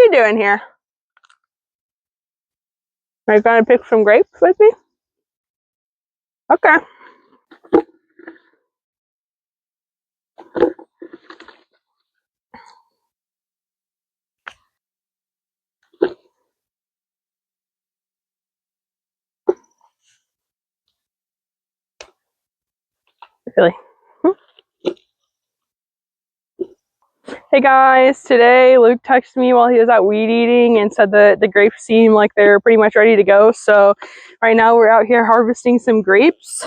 you doing here? Are you gonna pick some grapes with me? Okay. Really? Hey guys, today Luke texted me while he was out weed eating and said that the grapes seem like they're pretty much ready to go. So right now we're out here harvesting some grapes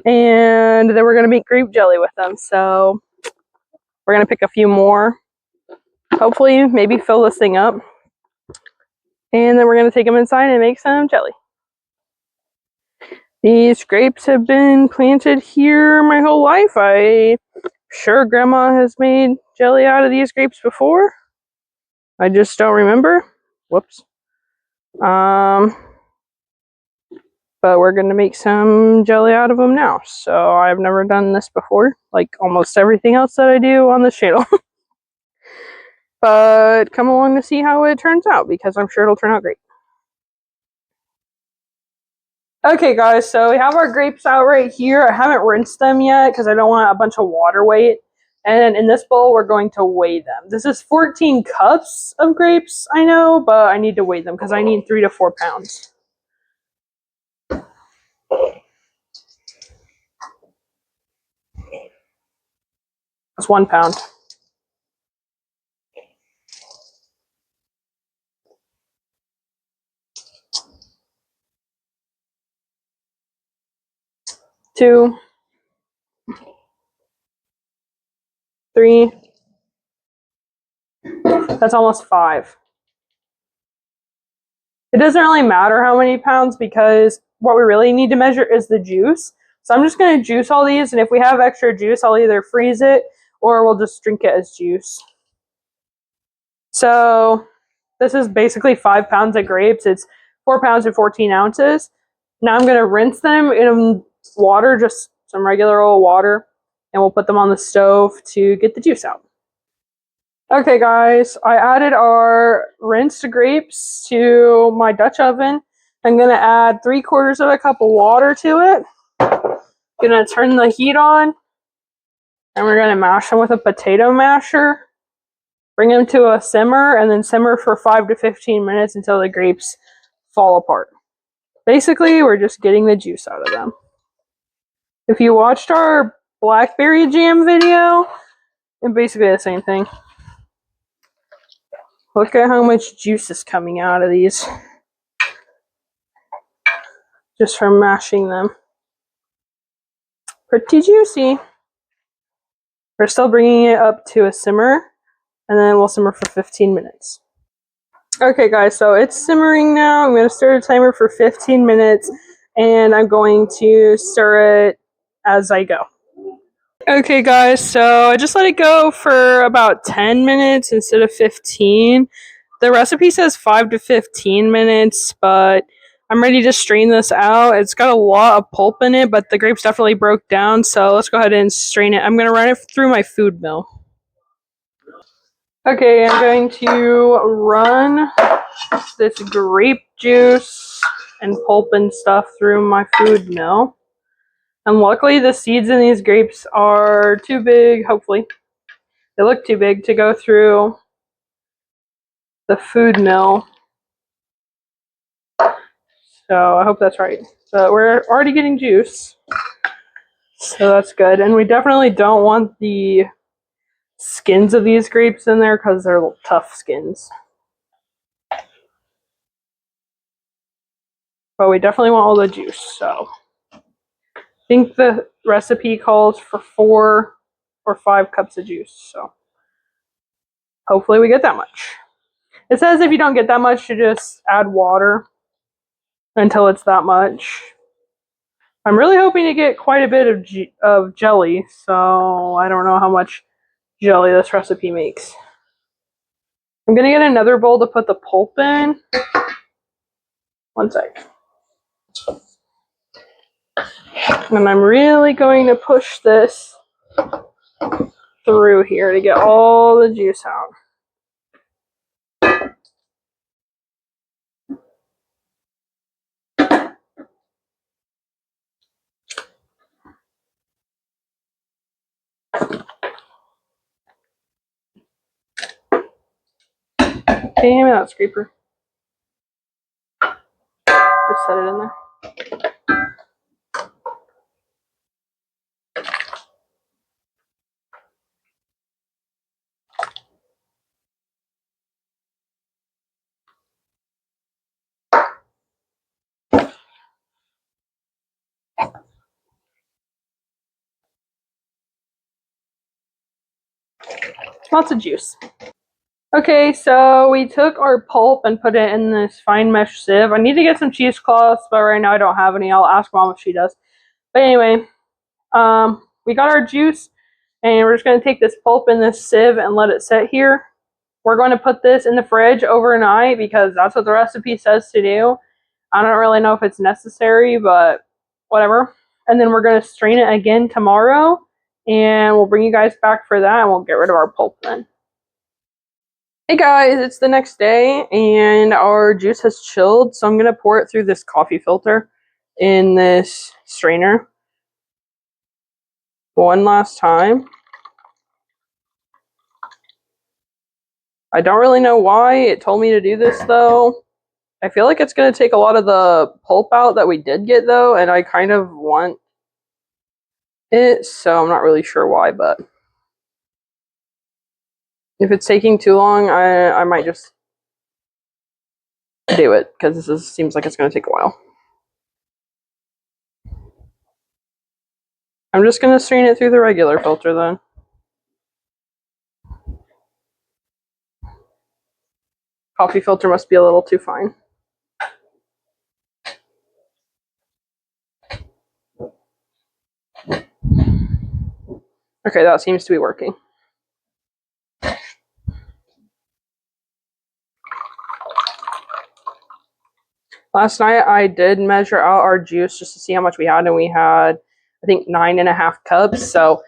and then we're gonna make grape jelly with them. So we're gonna pick a few more, hopefully maybe fill this thing up, and then we're gonna take them inside and make some jelly. These grapes have been planted here my whole life. I'm sure Grandma has made jelly out of these grapes before. I just don't remember. Whoops. But we're gonna make some jelly out of them now. So I've never done this before, like almost everything else that I do on this channel. But come along to see how it turns out, because I'm sure it'll turn out great. Okay guys, so we have our grapes out right here. I haven't rinsed them yet because I don't want a bunch of water weight. And in this bowl, we're going to weigh them. This is 14 cups of grapes, I know, but I need to weigh them because I need 3 to 4 pounds. That's 1 pound. Two, 3. That's almost 5. It doesn't really matter how many pounds because what we really need to measure is the juice. So I'm just going to juice all these, and if we have extra juice, I'll either freeze it or we'll just drink it as juice. So this is basically 5 pounds of grapes. It's 4 pounds and 14 ounces. Now I'm going to rinse them in water, just some regular old water, and we'll put them on the stove to get the juice out. Okay guys, I added our rinsed grapes to my Dutch oven. I'm going to add 3/4 of a cup of water to it. Going to turn the heat on, and we're going to mash them with a potato masher. Bring them to a simmer, and then simmer for 5 to 15 minutes until the grapes fall apart. Basically, we're just getting the juice out of them. If you watched our blackberry jam video, it's basically the same thing. Look at how much juice is coming out of these just from mashing them. Pretty juicy. We're still bringing it up to a simmer, and then we'll simmer for 15 minutes. Okay guys, so it's simmering now. I'm going to start a timer for 15 minutes, and I'm going to stir it as I go. Okay guys, so I just let it go for about 10 minutes instead of 15. The recipe says 5 to 15 minutes, but I'm ready to strain this out. It's got a lot of pulp in it, but the grapes definitely broke down, so let's go ahead and strain it. I'm going to run it through my food mill. Okay, I'm going to run this grape juice and pulp and stuff through my food mill. And luckily the seeds in these grapes are too big, hopefully. They look too big to go through the food mill. So I hope that's right. But we're already getting juice, so that's good. And we definitely don't want the skins of these grapes in there because they're tough skins. But we definitely want all the juice, so I think the recipe calls for 4 or 5 cups of juice, so hopefully we get that much. It says if you don't get that much, you just add water until it's that much. I'm really hoping to get quite a bit of jelly, so I don't know how much jelly this recipe makes. I'm going to get another bowl to put the pulp in. One sec. And I'm really going to push this through here to get all the juice out. Okay, hand me that scraper. Just set it in there. Lots of juice. Okay, so we took our pulp and put it in this fine mesh sieve. I need to get some cheesecloths, but right now I don't have any. I'll ask Mom if she does. But anyway, we got our juice, and we're just going to take this pulp in this sieve and let it sit here. We're going to put this in the fridge overnight because that's what the recipe says to do. I don't really know if it's necessary, but whatever. And then we're going to strain it again tomorrow, and we'll bring you guys back for that, and we'll get rid of our pulp then. Hey guys, it's the next day and our juice has chilled, so I'm going to pour it through this coffee filter in this strainer one last time. I don't really know why it told me to do this though. I feel like it's going to take a lot of the pulp out that we did get though, and I kind of want it, so I'm not really sure why, but if it's taking too long, I might just do it because this seems like it's going to take a while. I'm just going to strain it through the regular filter then. Coffee filter must be a little too fine. Okay, that seems to be working. Last night I did measure out our juice just to see how much we had, and we had, I think, 9.5 cups. So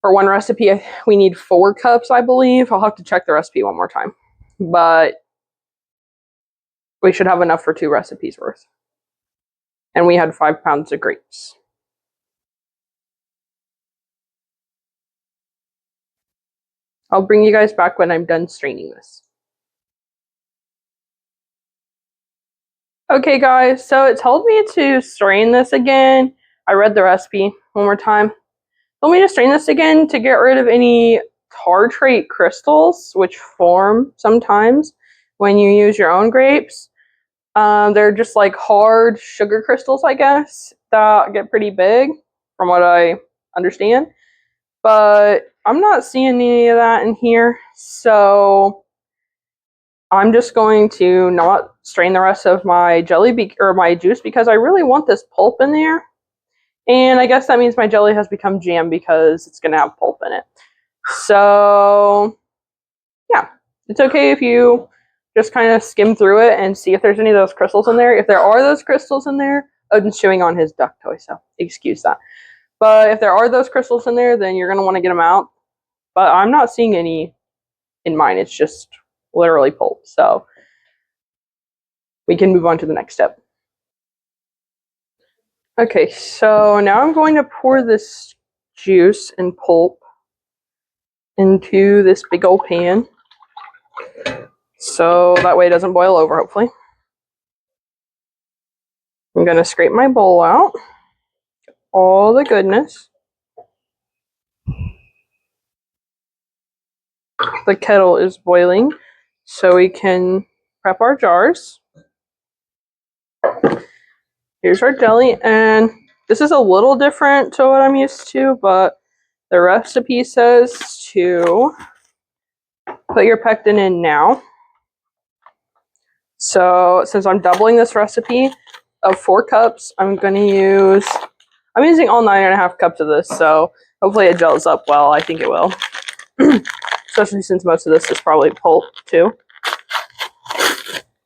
for one recipe, we need 4 cups, I believe. I'll have to check the recipe one more time. But we should have enough for 2 recipes worth. And we had 5 pounds of grapes. I'll bring you guys back when I'm done straining this. Okay guys, so it told me to strain this again. I read the recipe one more time. It told me to strain this again to get rid of any tartrate crystals, which form sometimes when you use your own grapes. They're just like hard sugar crystals, I guess, that get pretty big from what I understand. But I'm not seeing any of that in here, so I'm just going to not strain the rest of my jelly or my juice because I really want this pulp in there. And I guess that means my jelly has become jam because it's going to have pulp in it. So, yeah, it's okay if you just kind of skim through it and see if there's any of those crystals in there. If there are those crystals in there, Odin's chewing on his duck toy, so excuse that. But if there are those crystals in there, then you're going to want to get them out. But I'm not seeing any in mine. It's just literally pulp. So we can move on to the next step. Okay, so now I'm going to pour this juice and pulp into this big old pan. So that way it doesn't boil over, hopefully. I'm going to scrape my bowl out. All the goodness. The kettle is boiling, so we can prep our jars. Here's our jelly, and this is a little different to what I'm used to, but the recipe says to put your pectin in now. So since I'm doubling this recipe of 4 cups, I'm using all 9.5 cups of this, so hopefully it gels up well. I think it will. Especially since most of this is probably pulp too.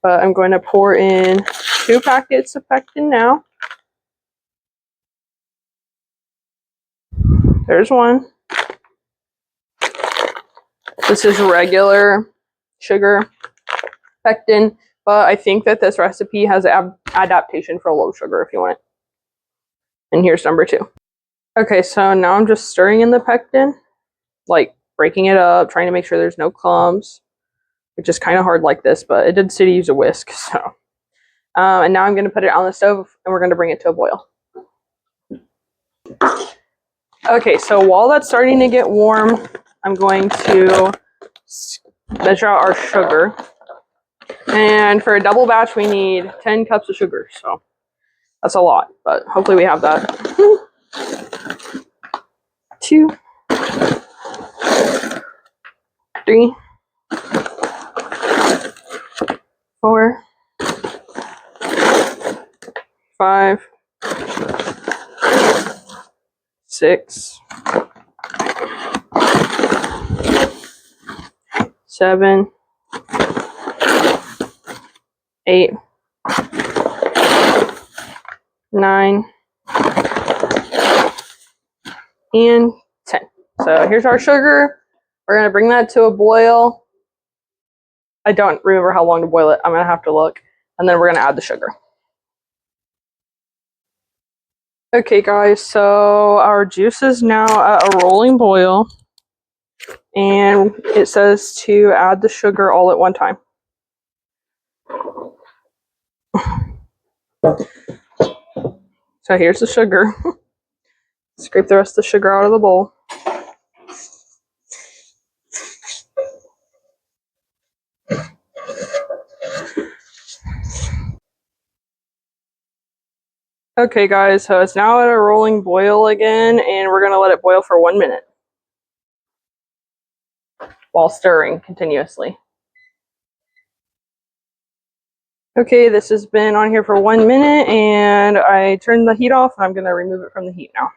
But I'm going to pour in 2 packets of pectin now. There's one. This is regular sugar pectin, but I think that this recipe has an adaptation for low sugar if you want it. And here's number 2. Okay, so now I'm just stirring in the pectin, like breaking it up, trying to make sure there's no clumps. which is kind of hard like this, but it did say to use a whisk. So, and now I'm going to put it on the stove and we're going to bring it to a boil. Okay, so while that's starting to get warm, I'm going to measure out our sugar. And for a double batch, we need 10 cups of sugar. So that's a lot, but hopefully we have that. 2, 3, 4, 5, 6, 7, 8, 9, and 10. So here's our sugar. We're going to bring that to a boil. I don't remember how long to boil it. I'm going to have to look. And then we're going to add the sugar. Okay, guys, so our juice is now at a rolling boil. And it says to add the sugar all at one time. So here's the sugar. Scrape the rest of the sugar out of the bowl. Okay, guys, so it's now at a rolling boil again, and we're going to let it boil for 1 minute while stirring continuously. Okay, this has been on here for 1 minute, and I turned the heat off, and I'm going to remove it from the heat now.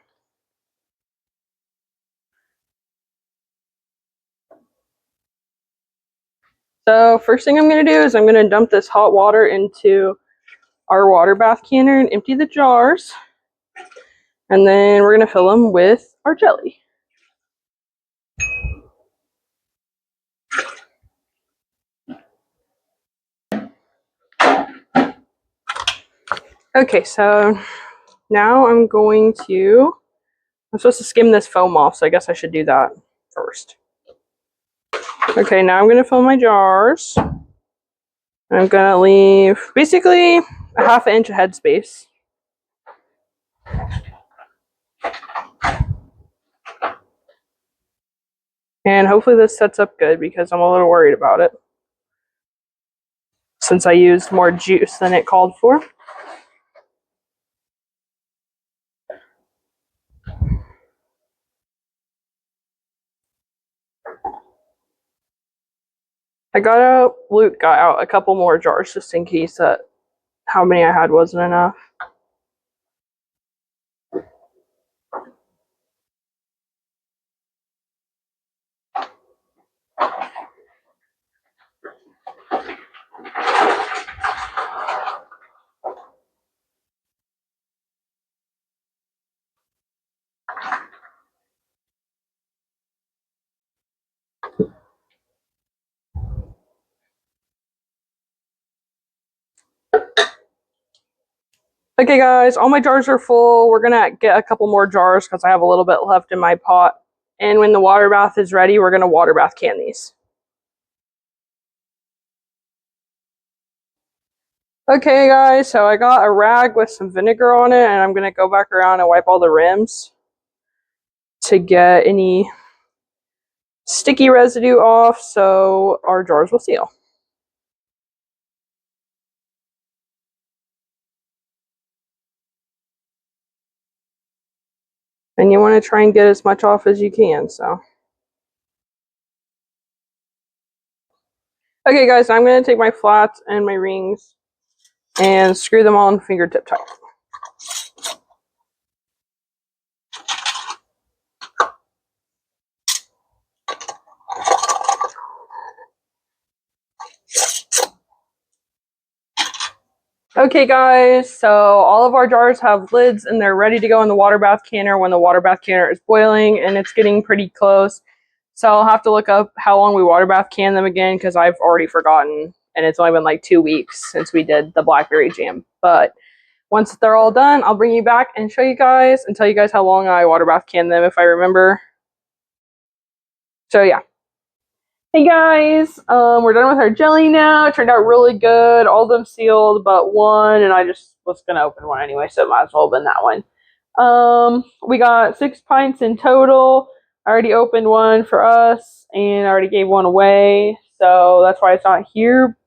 So first thing I'm going to do is I'm going to dump this hot water into our water bath canner and empty the jars. And then we're going to fill them with our jelly. Okay, so now I'm supposed to skim this foam off, so I guess I should do that first. Okay, now I'm going to fill my jars. I'm going to leave basically a ½ inch of headspace. And hopefully this sets up good because I'm a little worried about it, since I used more juice than it called for. Luke got out a couple more jars just in case that how many I had wasn't enough. Okay guys, all my jars are full. We're gonna get a couple more jars because I have a little bit left in my pot. And when the water bath is ready, we're gonna water bath can these. Okay guys, so I got a rag with some vinegar on it, and I'm gonna go back around and wipe all the rims to get any sticky residue off so our jars will seal. And you want to try and get as much off as you can, so. Okay guys, I'm going to take my flats and my rings and screw them on fingertip tight. Okay guys, so all of our jars have lids and they're ready to go in the water bath canner when the water bath canner is boiling, and it's getting pretty close. So I'll have to look up how long we water bath can them again because I've already forgotten, and it's only been like 2 weeks since we did the blackberry jam. But once they're all done, I'll bring you back and show you guys and tell you guys how long I water bath can them if I remember. So yeah. Hey guys, we're done with our jelly now. It turned out really good. All of them sealed but one, and I just was gonna open one anyway, so might as well open that one. We got 6 pints in total. I already opened one for us, and I already gave one away, so that's why it's not here.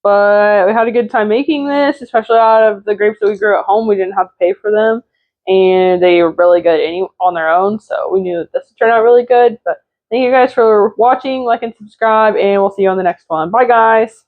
But we had a good time making this, especially out of the grapes that we grew at home. We didn't have to pay for them, and they were really good on their own. So we knew that this would turn out really good. But thank you guys for watching, like, and subscribe, and we'll see you on the next one. Bye, guys.